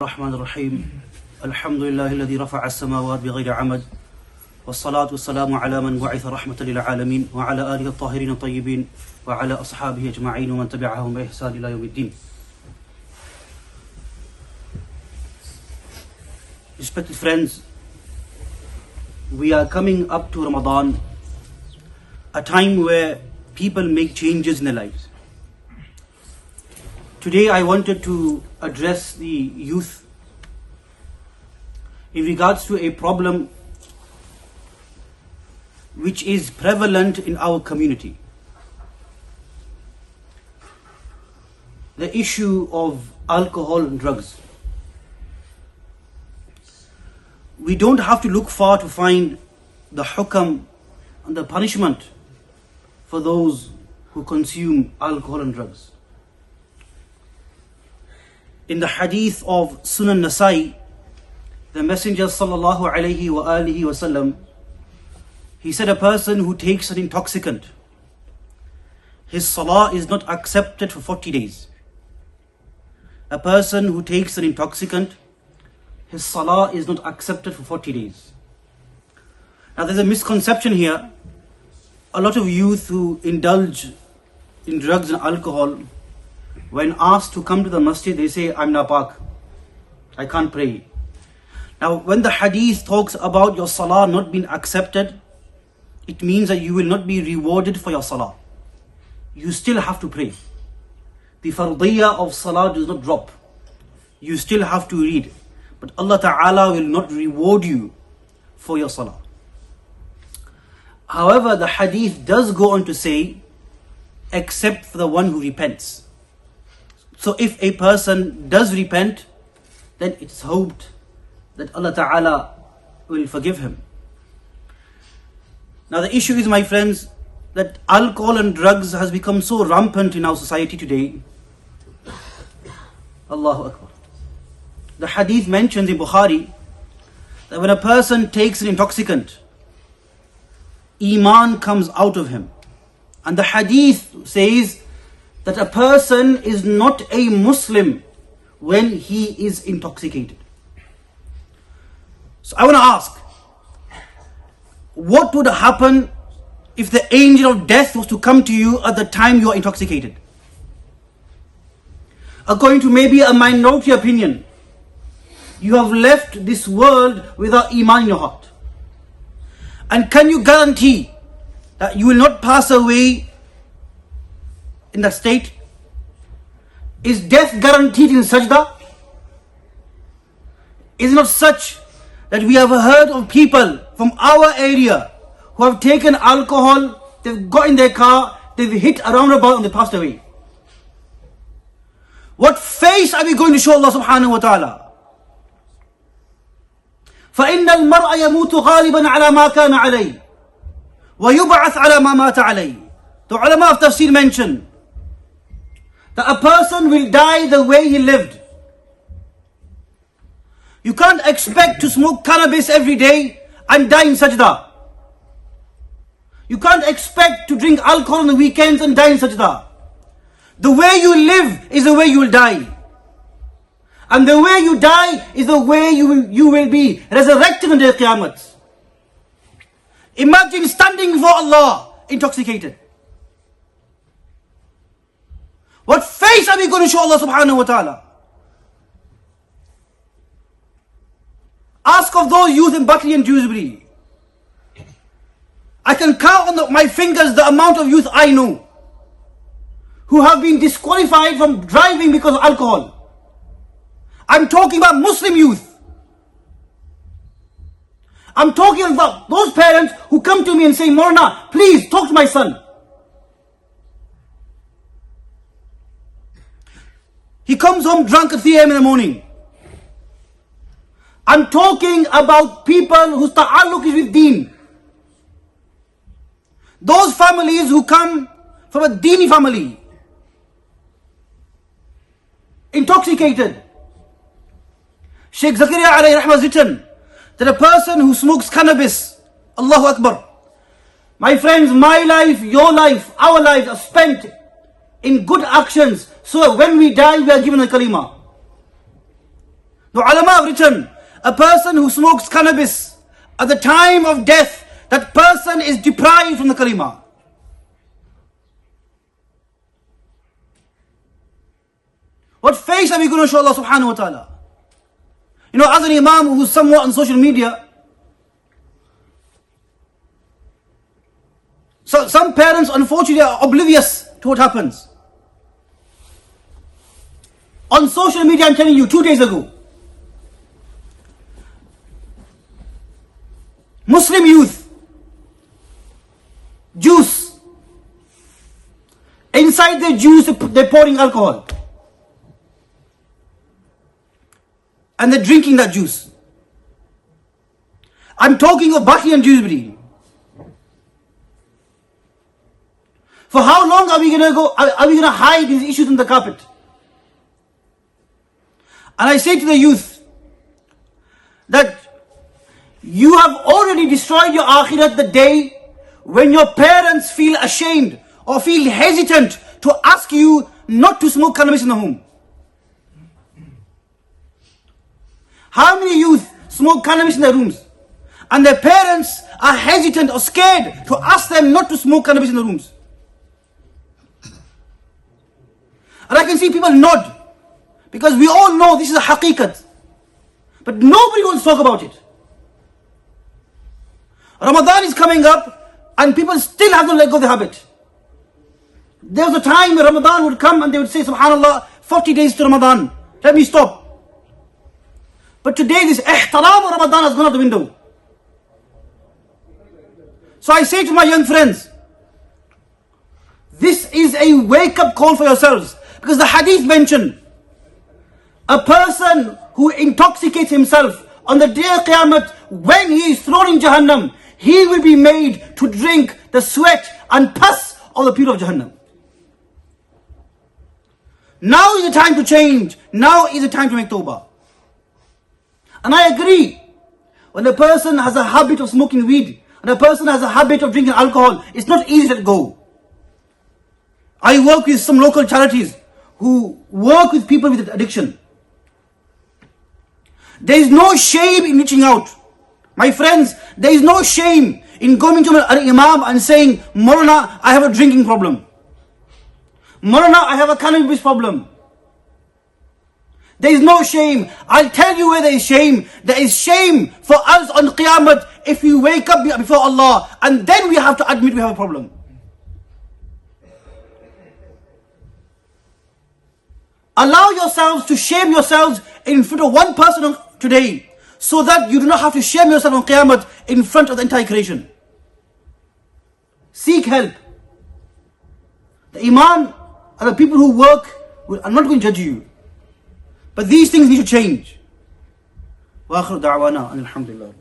الرحمن الرحيم الحمد لله الذي رفع السماوات بغير عمد والصلاة والسلام على من بعث رحمة للعالمين وعلى آله الطاهرين الطيبين وعلى أصحابه أجمعين ومن تبعهم بإحسان إلى يوم الدين. Respected friends, we are coming up to Ramadan, a time where people make changes in their lives. Today I wanted to address the youth in regards to a problem which is prevalent in our community. The issue of alcohol and drugs. We don't have to look far to find the hukam and the punishment for those who consume alcohol and drugs. In the hadith of Sunan Nasai, the Messenger sallallahu alaihi wasallam, he said, a person who takes an intoxicant, his salah is not accepted for 40 days. A person who takes an intoxicant, his salah is not accepted for 40 days. Now there's a misconception here. A lot of youth who indulge in drugs and alcohol, when asked to come to the masjid, they say, I'm napak, I can't pray. Now when the hadith talks about your salah not being accepted, it means that you will not be rewarded for your salah. You still have to pray. The fardiyah of salah does not drop. You still have to read. But Allah Ta'ala will not reward you for your salah. However, the hadith does go on to say, except for the one who repents. So if a person does repent, then it's hoped that Allah Ta'ala will forgive him. Now the issue is, my friends, that alcohol and drugs has become so rampant in our society today. Allahu Akbar. The hadith mentions in Bukhari that when a person takes an intoxicant, Iman comes out of him. And the hadith says that a person is not a Muslim when he is intoxicated. So I want to ask, what would happen if the angel of death was to come to you at the time you are intoxicated? According to maybe a minority opinion, you have left this world without Iman in your heart. And can you guarantee that you will not pass away in that state? Is death guaranteed in sajda? Is it not such that we have heard of people from our area who have taken alcohol, they've got in their car, they've hit a roundabout and they passed away? What face are we going to show Allah subhanahu wa ta'ala? فَإِنَّ الْمَرْءَ يَمُوتُ غَالِبًا عَلَى مَا كَانَ عَلَيْهِ وَيُبْعَثْ عَلَى مَا مَاتَ عَلَيْهِ. The ulama of tafsir mention that a person will die the way he lived. You can't expect to smoke cannabis every day and die in sajda. You can't expect to drink alcohol on the weekends and die in sajda. The way you live is the way you will die. And the way you die is the way you will be resurrected on the Qiyamah. Imagine standing before Allah intoxicated. What face are we going to show Allah subhanahu wa ta'ala? Ask of those youth in Buckley and Dewsbury. I can count on my fingers the amount of youth I know who have been disqualified from driving because of alcohol. I'm talking about Muslim youth. I'm talking about those parents who come to me and say, Mawlana, please talk to my son. He comes home drunk at 3 a.m. in the morning. I'm talking about people whose ta'alluq is with deen. Those families who come from a deeni family, intoxicated. Sheikh Zakaria alayhi rahmah has written that a person who smokes cannabis, Allahu Akbar. My friends, my life, your life, our lives are spent in good actions, so when we die we are given a kalima. The ulama have written, a person who smokes cannabis, at the time of death, that person is deprived from the kalima. What face are we going to show Allah subhanahu wa ta'ala? You know, as an imam who's somewhat on social media, so some parents unfortunately are oblivious to what happens. On social media, I'm telling you, 2 days ago, Muslim youth, juice. Inside the juice, they're pouring alcohol. And they're drinking that juice. I'm talking of Baki and Dewsbury. For how long are we going to go? Are we going to hide these issues in the carpet? And I say to the youth that you have already destroyed your akhirat the day when your parents feel ashamed or feel hesitant to ask you not to smoke cannabis in the home. How many youth smoke cannabis in their rooms and their parents are hesitant or scared to ask them not to smoke cannabis in the rooms? And I can see people nod because we all know this is a haqiqat, but nobody wants to talk about it. Ramadan is coming up and people still have to let go of the habit. There was a time when Ramadan would come and they would say, subhanallah, 40 days to Ramadan, let me stop. But today this ihtaram of Ramadan has gone out the window. So I say to my young friends, this is a wake-up call for yourselves. Because the hadith mentioned, a person who intoxicates himself on the day of Qiyamah, when he is thrown in Jahannam, he will be made to drink the sweat and pus of the people of Jahannam. Now is the time to change. Now is the time to make tawbah. And I agree, when a person has a habit of smoking weed, and a person has a habit of drinking alcohol, it's not easy to let go. I work with some local charities who work with people with addiction. There is no shame in reaching out. My friends, there is no shame in going to an imam and saying, Mawlana, I have a drinking problem. Mawlana, I have a cannabis problem. There is no shame. I'll tell you where there is shame. There is shame for us on Qiyamah if we wake up before Allah and then we have to admit we have a problem. Allow yourselves to shame yourselves in front of one person today, so that you do not have to shame yourself on Qiyamah in front of the entire creation. Seek help. The Imam and the people who work are not going to judge you. But these things need to change. Wa akhiru da'wana alhamdulillah.